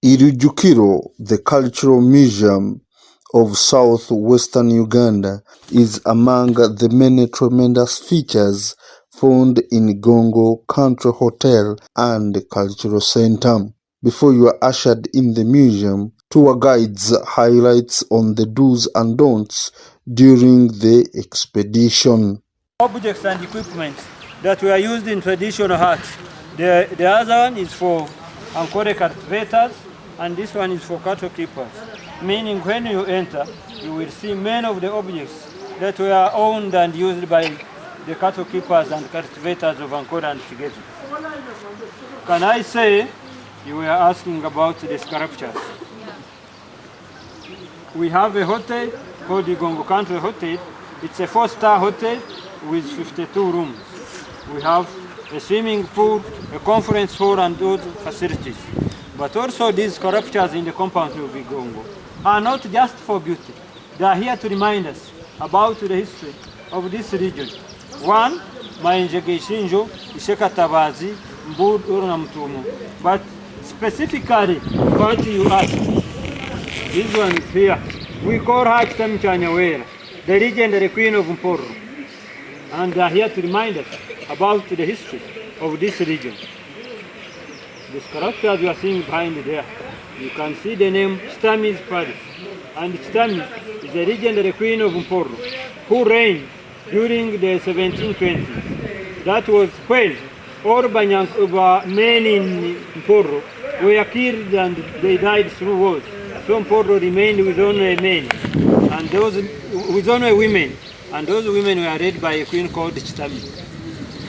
Irujukiro, the cultural museum of southwestern Uganda, is among the many tremendous features found in Igongo Country Hotel and Cultural Center. Before you are ushered in the museum, tour guides highlights on the do's and don'ts during the expedition. Objects and equipment that were used in traditional art. The other one is for Ankole cultivators, and this one is for cattle keepers. Meaning when you enter, you will see many of the objects that were owned and used by the cattle keepers and cultivators of Ankole and Kigezi. Can I say, you were asking about the sculptures. We have a hotel called the Igongo Country Hotel. It's a 4-star hotel with 52 rooms. We have a swimming pool, a conference hall, and those facilities. But also these sculptures in the compound of Igongo are not just for beauty. They are here to remind us about the history of this region. One, Mayenjege Shinjo, Ishekatabazi, Mbud, Urunamtumu. But specifically, what you ask, this one is here. We call her Chanyawera, the legendary queen of Mporo. And they are here to remind us about the history of this region. The sculptures you are seeing behind there, you can see the name Chitami's Palace. And Chitami is the legendary queen of Mporo, who reigned during the 1720s. That was when all men in Mporo were killed and they died through wars. So Mporo remained with only men, and those with only women. And those women were led by a queen called Chitami.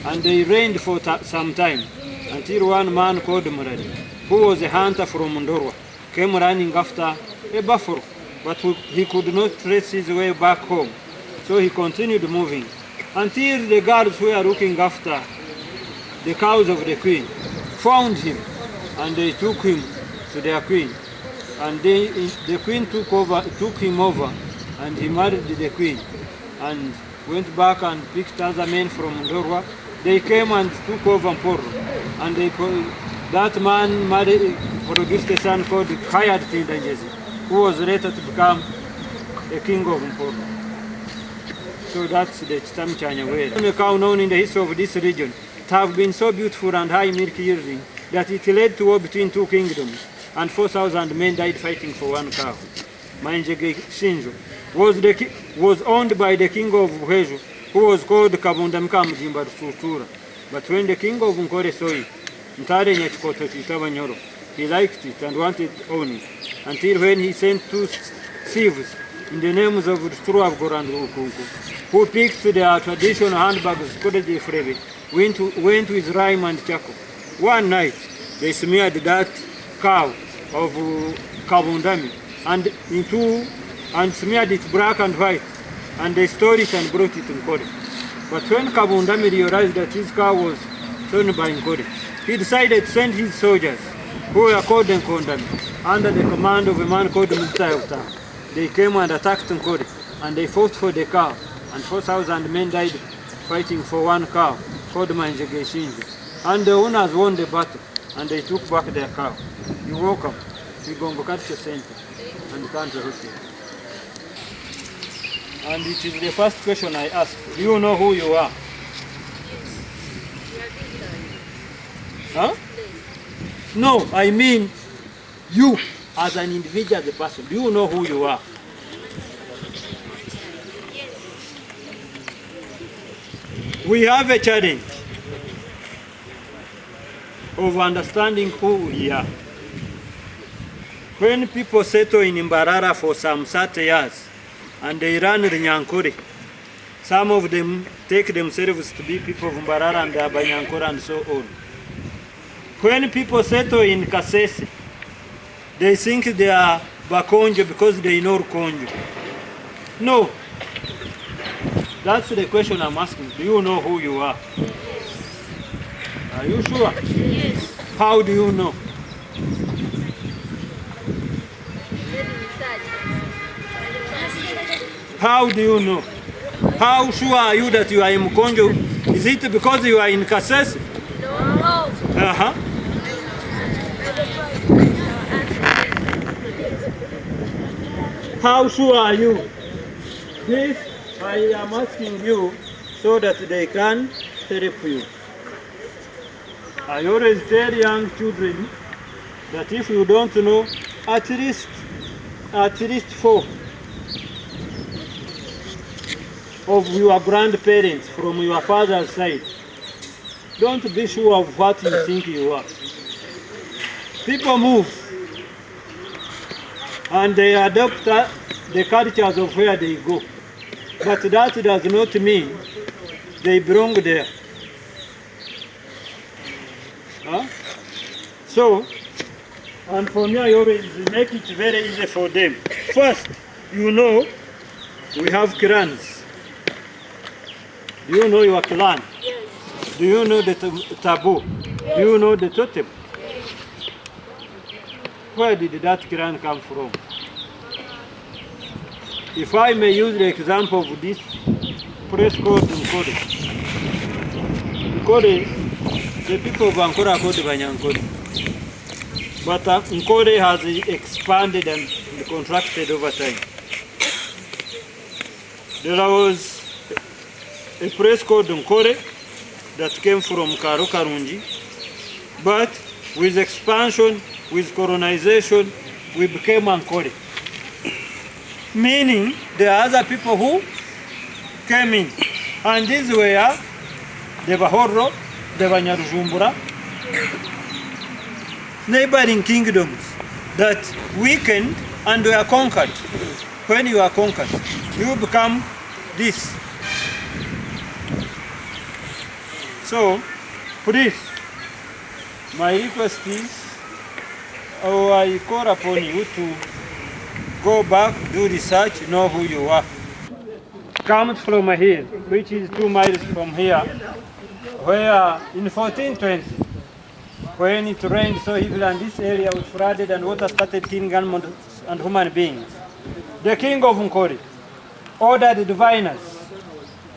And they reigned for some time, until one man called Murari, who was a hunter from Ndorwa, came running after a buffalo, but he could not trace his way back home. So he continued moving, until the guards who were looking after the cows of the queen found him, and they took him to their queen. And the queen took him over, and he married the queen, and went back and picked other men from Ndorwa. They came and took over Mporo, and that man produced a son called Kayad Tindangezi, who was later to become the king of Mporo. So that's the Chitami Chanyawera. The cow known in the history of this region have been so beautiful and high milk yielding that it led to war between two kingdoms, and 4,000 men died fighting for one cow. Mayenjege Shinjo was owned by the king of Uheju, who was called Kabundamika Mjimba Rutura. But when the king of Nkore saw it, Ntare Nyachikoto Chitabanyoro, he liked it and wanted to own it, until when he sent two thieves in the names of Ruturabgor and Ukunku, who picked their traditional handbags, Kodeji Frebe, went with rime and charcoal. One night, they smeared that cow of Kabundami and smeared it black and white, and they stole it and brought it to Nkore. But when Kabundami realized that his cow was stolen by Nkore, he decided to send his soldiers, who were called Nkondami, under the command of a man called Mutayota. They came and attacked Nkore, and they fought for the cow, and 4,000 men died fighting for one cow, called Mayenjege Shinjo. And the owners won the battle, and they took back their cow. You're welcome to Igongo Culture Center and Country Hotel. And it is the first question I ask. Do you know who you are? Huh? No, I mean you as an individual, as a person. Do you know who you are? We have a challenge of understanding who we are. When people settle in Mbarara for some 30 years and they run Nyankore, some of them take themselves to be people of Mbarara and they are by Nyankore and so on. When people settle in Kasese, they think they are Bakonjo because they know Konjo. No. That's the question I'm asking. Do you know who you are? Are you sure? Yes. How do you know? How do you know? How sure are you that you are in Mkonjo? Is it because you are in Kasese? No. Uh-huh. How sure are you? This I am asking you so that they can help you. I always tell young children that if you don't know at least four of your grandparents from your father's side, don't be sure of what you think you are. People move and they adopt the cultures of where they go. But that does not mean they belong there. Huh? So, and for me, I always make it very easy for them. First, you know, we have clans. Do you know your clan? Yes. Do you know the taboo? Yes. Do you know the totem? Where did that clan come from? If I may use the example of this place called Nkore. Nkore, the people of Ankole are called Banyankole. But Nkore has expanded and contracted over time. There was a place called Nkore that came from Karo Karunji, but with expansion, with colonization, we became Ankole. Meaning there are other people who came in, and these were the Bahoro, the Banyarujumbura, neighboring kingdoms that weakened and were conquered. When you are conquered, you become this. So, please, my request is, I call upon you to go back, do research, know who you are. Comes from a hill, which is 2 miles from here, where in 1420, when it rained so heavily and this area was flooded and water started killing animals and human beings, the king of Nkore ordered the diviners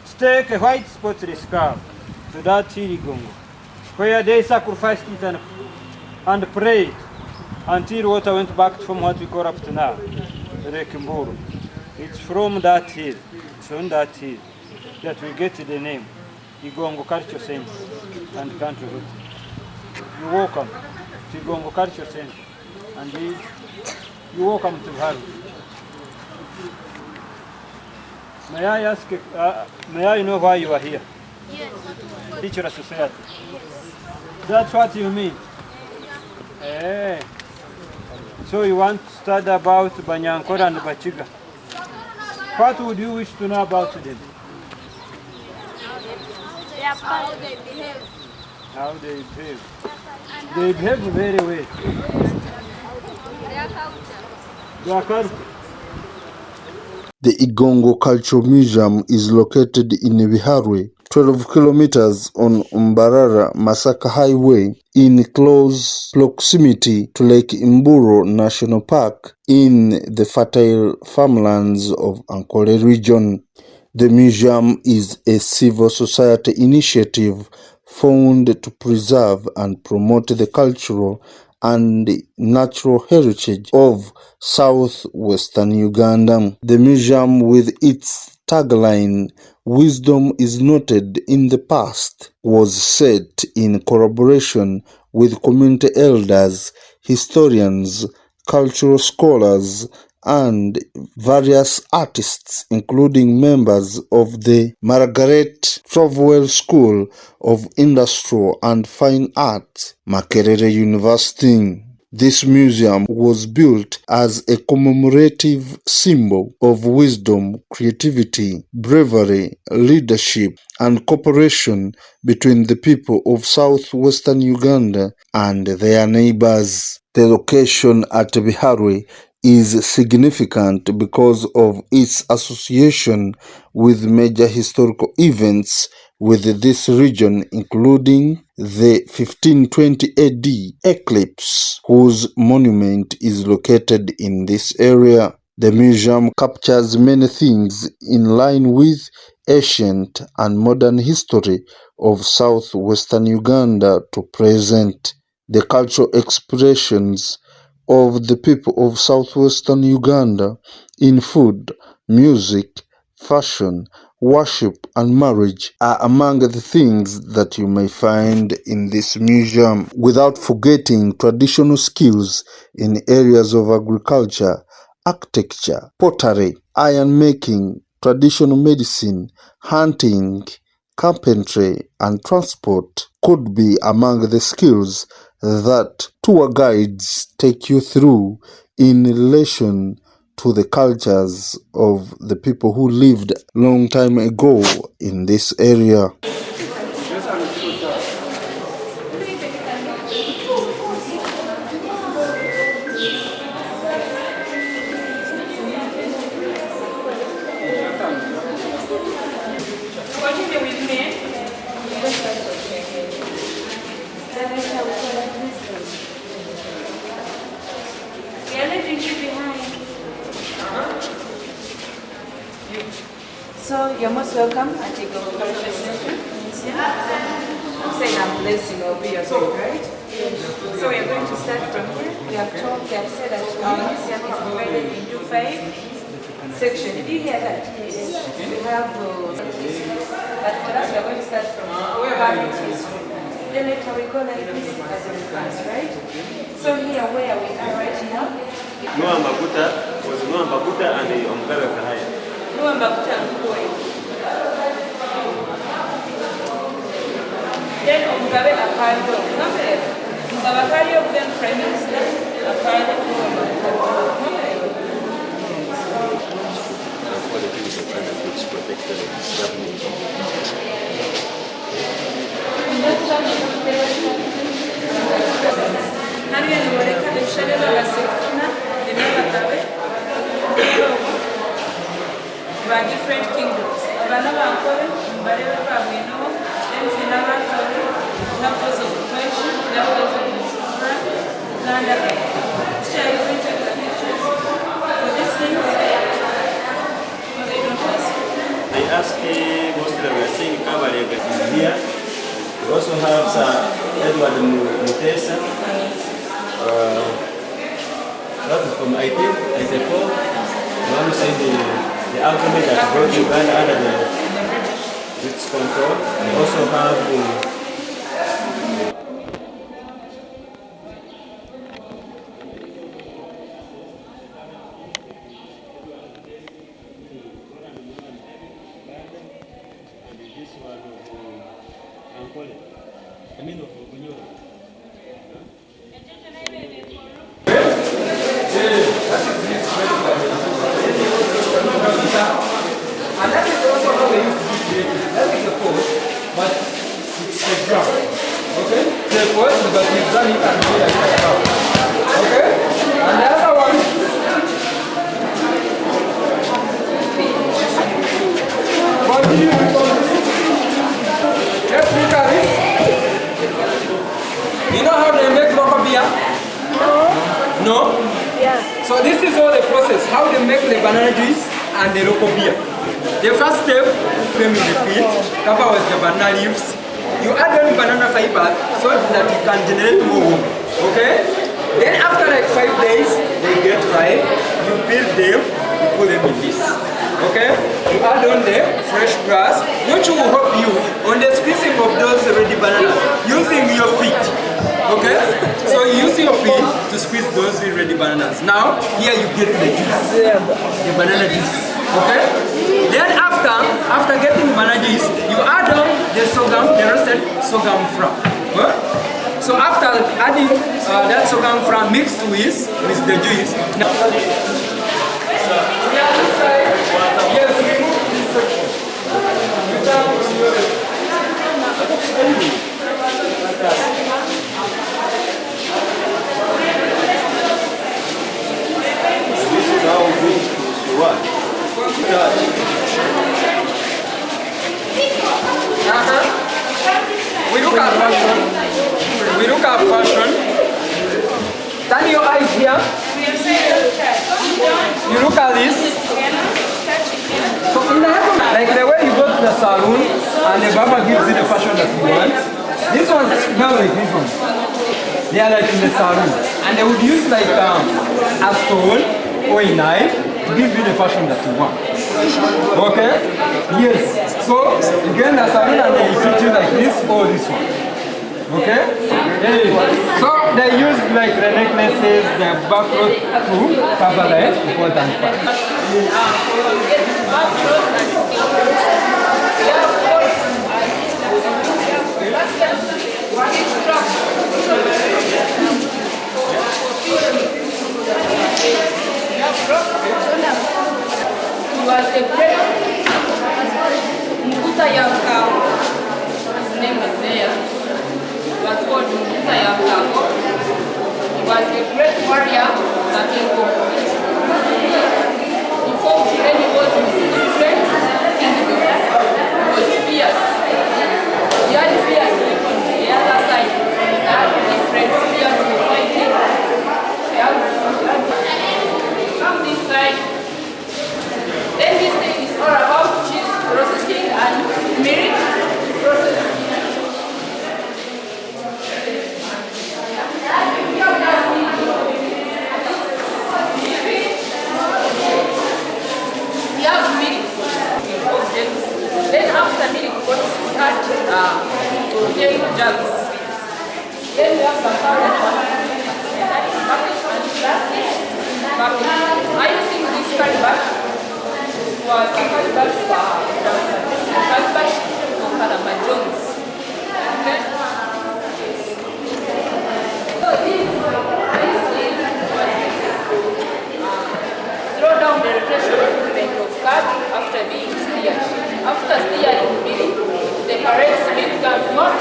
to take a white spotless cow to that igongo, where they sacrificed it and prayed until water went back from what we call up to now, Lake Mburu. It's from that hill, it's on that hill that we get the name Igongo Culture Center and Country Hotel. You're welcome to Igongo Culture Center, and you're welcome to Haru. May I ask, may I know why you are here? Yes. Teacher Society. Yes. That's what you mean? Eh. So you want to study about Banyankole and Bachiga. What would you wish to know about them? How they behave. How they behave. They behave very well. Their culture. Their culture. The Igongo Cultural Museum is located in Biharwe, 12 kilometers on Mbarara Masaka Highway, in close proximity to Lake Mburo National Park in the fertile farmlands of Ankole region. The museum is a civil society initiative formed to preserve and promote the cultural and natural heritage of southwestern Uganda. The museum, with its tagline, "Wisdom is noted in the past," was set in collaboration with community elders, historians, cultural scholars, and various artists, including members of the Margaret Trovwell School of Industrial and Fine Arts, Makerere University. This museum was built as a commemorative symbol of wisdom, creativity, bravery, leadership, and cooperation between the people of southwestern Uganda and their neighbors. The location at Biharwe is significant because of its association with major historical events with this region, including the 1520 AD eclipse, whose monument is located in this area. The museum captures many things in line with ancient and modern history of southwestern Uganda to present. The cultural expressions of the people of southwestern Uganda in food, music, fashion, worship, and marriage are among the things that you may find in this museum, without forgetting traditional skills in areas of agriculture, architecture, pottery, iron making, traditional medicine, hunting, carpentry, and transport could be among the skills that tour guides take you through in relation to the cultures of the people who lived long time ago in this area. Continue with me. We are leaving you behind. So you're most welcome at Igongo Cultural Center. I'm saying I'm blessing will be your guide, right? So we're going to start from here. We have said that our museum is divided into 5 sections. Did you hear that? We have, but for us we're going to start from current history. Then later we go like this as a reference, right? So here where we are right now. Noah Mbabuta was Noah Mbabuta and the Omgabe Kahaya. Noah Mbabuta Nkoi. Then Omgabe Akando. Remember? Omgabe Akando then Prime Minister Akando Noah Mbabuta. For the people of China, which protected the Japanese. Hano niboreka ibishane b'abasefuna n'abagabe ba different kingdoms. Abana bankore barebe babwino enzi n'abakore n'abakozi b'ejo n'abakozi Uganda. Shall you bring the pictures for this thing? I ask most of them, we are seeing Kabalega is here. We also have Edward Mutesa. That is from 1884. We want to say the alchemy that brought Uganda under the British control. We also have and that is also how they used to be created. That is a pot, but it's a drum. Okay? The pot, but you've done it and made like a drum. Okay? And the other one. Continue with continue. Let's look at this. You know how they make local beer? No? Yeah. So this is all the process, how they make the banana juice and the local beer. The first step, put them in the field, cover with the banana leaves. You add on banana fiber so that you can generate more. Okay? Then after like 5 days, they get ripe. You peel them, you put them in this. Okay? You add on the fresh grass, which will help you on the squeezing of those ready bananas using your feet. Okay? So you use your feet to squeeze those ready bananas. Now, here you get the juice, the banana juice. Okay? Then after getting banana juice, you add on the sorghum, the roasted sorghum flour. Huh? So after adding that sorghum flour mixed with the juice, now yes, remove this section. this is how good you are. We look at fashion. We look at fashion. Turn your eyes here. You look at this. So in the like the way you go to the salon and the barber gives you the fashion that you want. This one smells like this one. They are like in the saloon. And they would use like a stone or a knife to give you the fashion that you want. Okay? Yes. So you get in the saloon and they treat you like this or this one. Okay? Yes. So they use like the necklaces, the back cloth to cover the important part. He was a great Mbuta Yankao. His name is there. He was called Mbuta Yankao. He was a great warrior that he fought enemies with strength and he was fierce. He had fierce weapons on the other side. He had different spears for fighting. From this side, then this thing is all about cheese processing and milk processing. We have milk objects. Then after milk goes start milk jugs. Then we have the powder bucket and plastic bucket. I using this calabash was a calabash for Calabajones. Okay? So this is throw down the rotation movement of card after being steered. After steering milk, separates milk and milk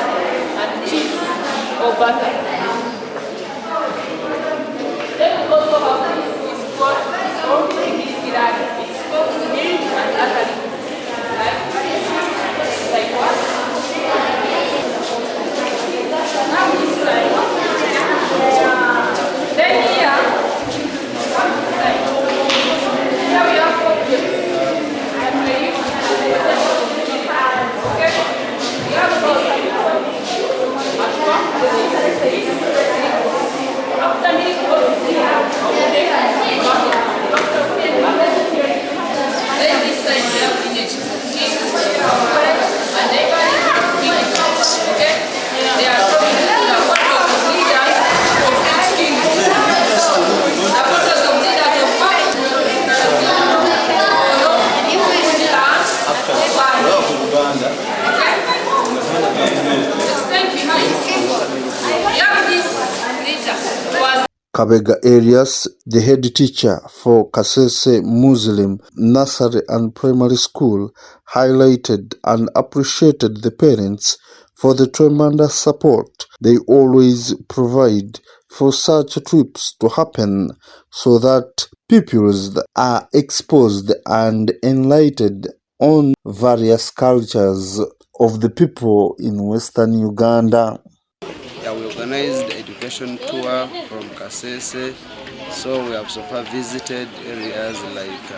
and cheese or butter. Then we also have this is called milk. It's called milk and other like what? Now this side. Then here, one side. Here we have objects. And we use okay? We have those. After milk goes here, then this side we have lineage of kings, and they are kingdoms, okay? They are showing the photos of leaders of each kingdom. The photos of leaders of explain behind. We have this leader was Kabega Arias, the head teacher for Kasese Muslim Nursery and Primary School, highlighted and appreciated the parents for the tremendous support they always provide for such trips to happen so that pupils are exposed and enlightened on various cultures of the people in Western Uganda. Yeah, we organized the education tour from Kasese, so we have so far visited areas like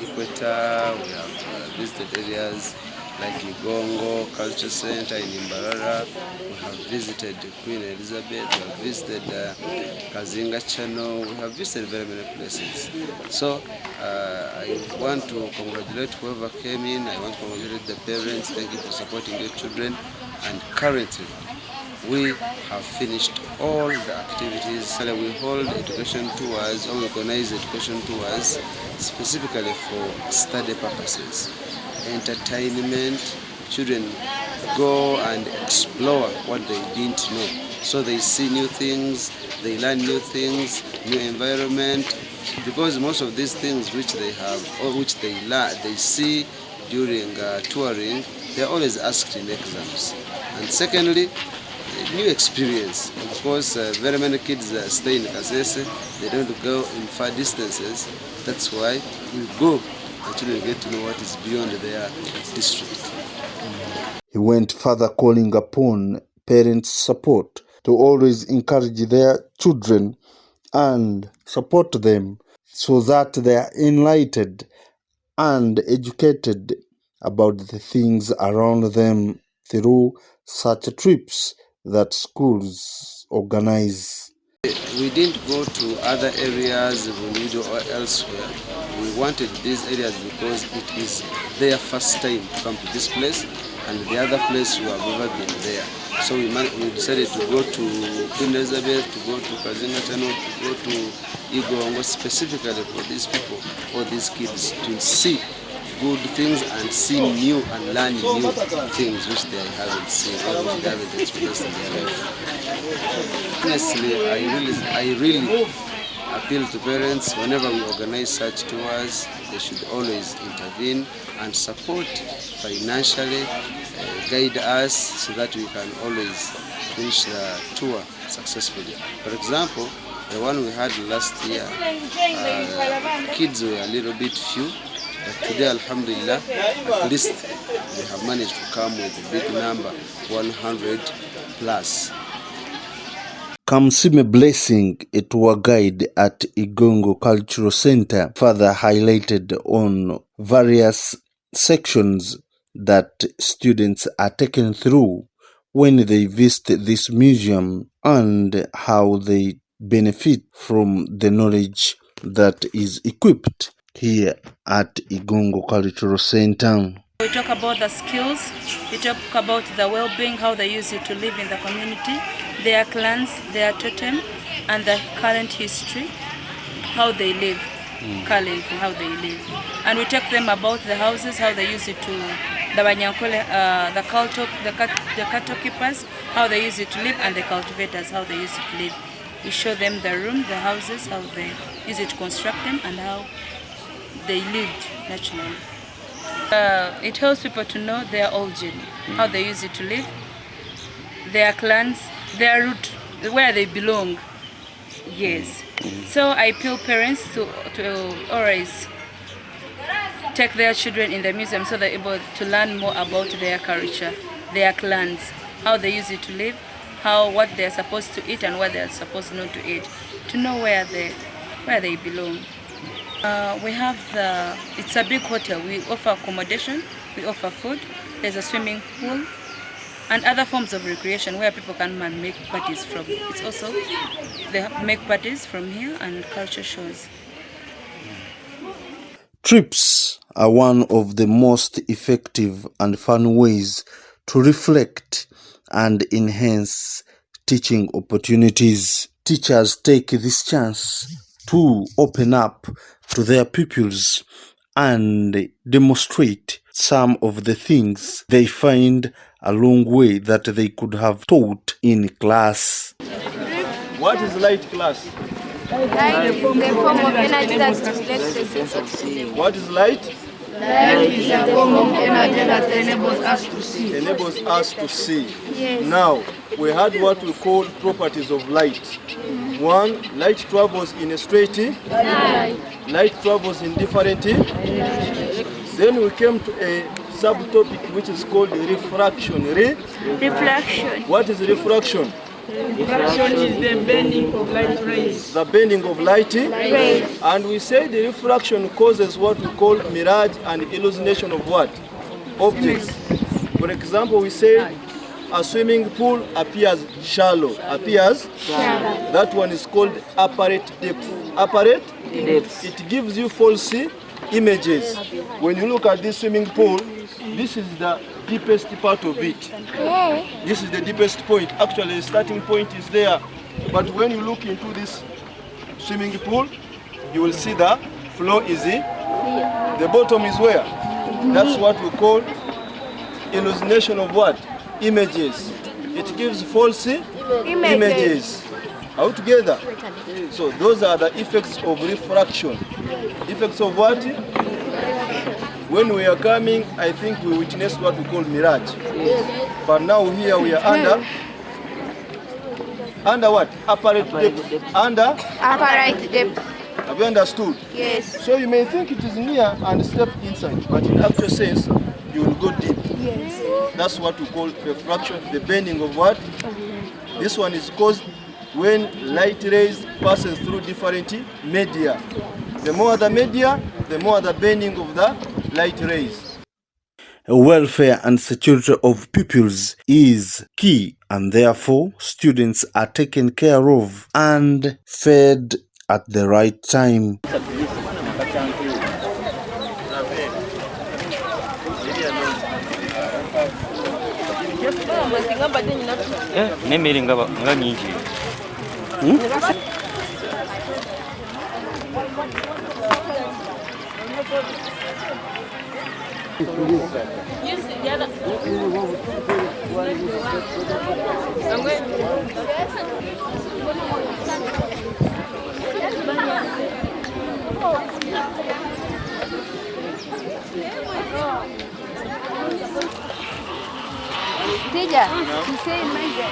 Equator, we have visited areas like Igongo Culture Center in Mbarara, we have visited Queen Elizabeth, we have visited Kazinga Channel, we have visited very many places. So I want to congratulate whoever came in, I want to congratulate the parents, thank you for supporting your children, and currently we have finished all the activities. We hold education tours, or we organize education tours specifically for study purposes, entertainment. Children go and explore what they didn't know. So they see new things, they learn new things, new environment, because most of these things which they have or which they learn, they see during touring, they're always asked in exams. And secondly, new experience. Of course, very many kids stay in Kasese. They don't go in far distances. That's why we go and children get to know what is beyond their district. He went further, calling upon parents' support to always encourage their children and support them so that they are enlightened and educated about the things around them through such trips that schools organize. We didn't go to other areas or elsewhere. We wanted these areas because it is their first time to come to this place, and the other place we have never been there. So we decided to go to Queen Elizabeth, to go to Kazina Channel, to go to Igongo, specifically for these people, for these kids, to see good things and see new and learn new things which they haven't seen or which they haven't experienced in their life. Honestly, I really appeal to parents whenever we organize such tours. They should always intervene and support financially, guide us so that we can always finish the tour successfully. For example, the one we had last year, kids were a little bit few, but today, alhamdulillah, at least we have managed to come with a big number, 100 plus. Kamsime Blessing, a tour guide at Igongo Cultural Center, further highlighted on various sections that students are taken through when they visit this museum and how they benefit from the knowledge that is equipped here at Igongo Cultural Center. We talk about the skills, we talk about the well-being, how they use it to live in the community, their clans, their totem, and the current history, how they live, currently, how they live. And we talk them about the houses, how they use it to, the Banyankole, the cattle keepers, how they use it to live, and the cultivators, how they use it to live. We show them the room, the houses, how they use it to construct them, and how they lived naturally. It helps people to know their origin, how they use it to live, their clans, their root, where they belong. Yes. So I appeal parents to always take their children in the museum so they're able to learn more about their culture, their clans, how they use it to live, what they're supposed to eat and what they're supposed not to eat, to know where they belong. We have it's a big hotel. We offer accommodation, we offer food, there's a swimming pool, and other forms of recreation where people can make parties from. It's also, they make parties from here and culture shows. Trips are one of the most effective and fun ways to reflect and enhance teaching opportunities. Teachers take this chance to open up to their pupils and demonstrate some of the things they find along way that they could have taught in class. What is light class? Light is the form of energy that reflects the sense of seeing. What is light? Light is a form of energy that enables us to see. Enables us to see. Yes. Now, we had what we call properties of light. One, light travels in a straight. Light travels in different. Then we came to a subtopic which is called refraction. Reflection. What is refraction? Refraction is the bending of light rays. The bending of light Rays. And we say the refraction causes what we call mirage and hallucination of what? Objects. For example, we say a swimming pool appears shallow. That one is called apparent depth. Apparent depth. It gives you false images. When you look at this swimming pool, this is the deepest part of it. This is the deepest point. Actually, the starting point is there. But when you look into this swimming pool, you will see the floor is the bottom is where? That's what we call hallucination of what? Images. It gives false images. All together. So those are the effects of refraction. Effects of what? When we are coming, I think we witnessed what we call mirage. But now here we are under what? Apparent depth. Under? Apparent depth. Have you understood? Yes. So you may think it is near and step inside, but in actual sense, you will go deep. Yes. That's what we call refraction, the bending of what? This one is caused when light rays passes through different media. The more the media, the more the bending of the light rays. welfare and security of pupils is key, and therefore students are taken care of and fed at the right time. Teacher, you say major.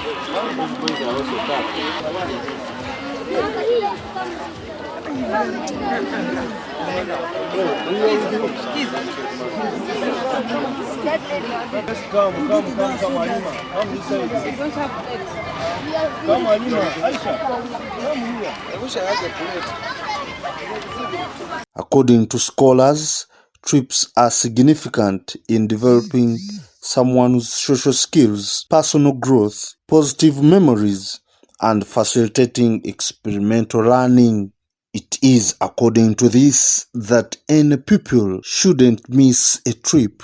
According to scholars, trips are significant in developing someone's social skills, personal growth, positive memories, and facilitating experimental learning. It is according to this that any pupil shouldn't miss a trip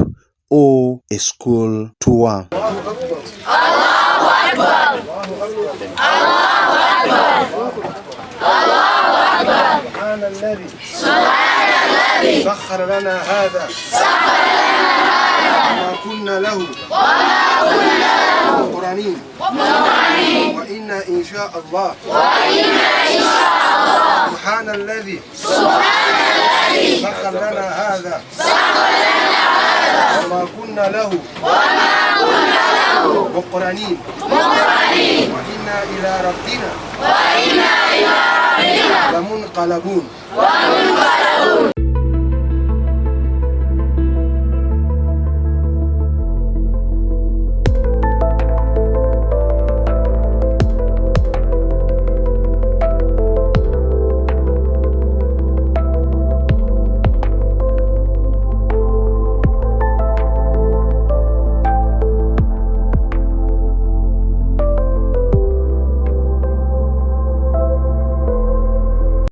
or a school tour. سبحان الذي سخر لنا هذا وما كنا له مقرنين وإنا إن شاء الله سبحان الذي سخر لنا هذا وما كنا له مقرنين وإنا إلى ربنا لمنقلبون.